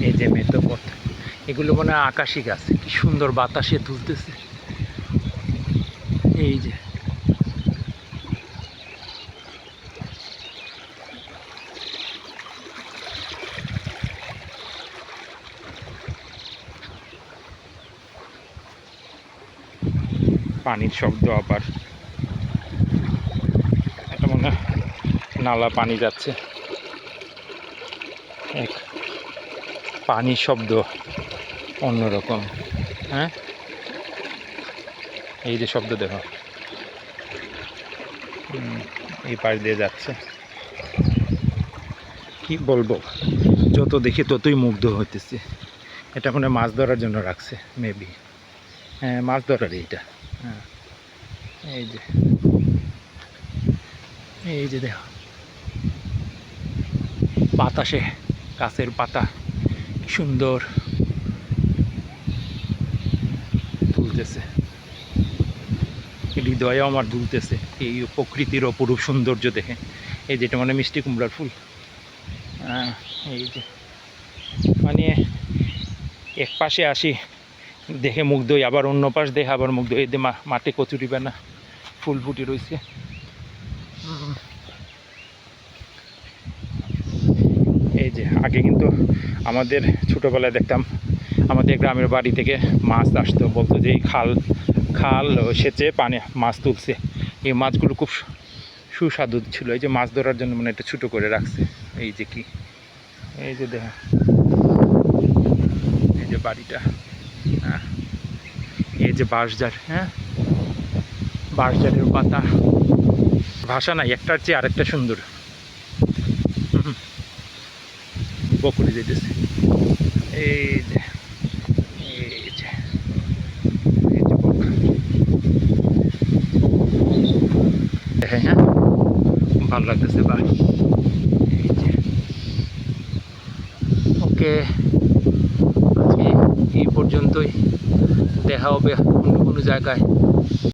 এই যে মেথোপথ, এগুলো মনে হয় আকাশি গাছ, কি সুন্দর বাতাসে তুলতেছে। এই যে পানির শব্দ, আবার এটা মনে হয় নালা পানি যাচ্ছে, এক পানির শব্দ অন্যরকম। হ্যাঁ, এই যে শব্দ দেখো, এই পাশ দিয়ে যাচ্ছে। কি বলবো, যত দেখি ততই মুগ্ধ হইতেছি। এটা মনে মাছ ধরার জন্য রাখছে মেবি। হ্যাঁ, মাছ ধরারই এটা। হ্যাঁ, এই যে এই যে দেখো বাতাসে গাছের পাতা কি সুন্দর দুলতেছে, হৃদয়ে আমার দুলতেছে এই প্রকৃতির অপরূপ সৌন্দর্য দেখে। এই যেটা মানে মিষ্টি কুমড়ার ফুল। এই যে মানে এক পাশে আসি দেখে মুগ্ধ হই, আবার অন্য পাশ দেখে আবার মুগ্ধ হই। এই যে মাঠে কচুরি বানা ফুল ফুটে রয়েছে। এই যে আগে কিন্তু আমাদের ছোটোবেলায় দেখতাম আমাদের গ্রামের বাড়ি থেকে মাছ আসতো, বলতো যে এই খাল সেচে পানি মাছ তুলছে। এই মাছগুলো খুব সুস্বাদু ছিল। এই যে মাছ ধরার জন্য মানে এটা ছোটো করে রাখছে। এই যে কি, এই যে দেখা, এই যে বাড়িটা। হ্যাঁ, এই যে বাঁশঝাড়। হ্যাঁ, বাঁশঝাড়ের পাতা, ভাষা নাই, একটার চেয়ে আরেকটা সুন্দর। বকুড়ি যেতেছে। এই যে এই যে এই যে দেখেন। হ্যাঁ, ভালো লাগতেছে। বা এই যে ওকে, আজকে এই পর্যন্তই, দেখা হবে অন্য কোনো জায়গায়।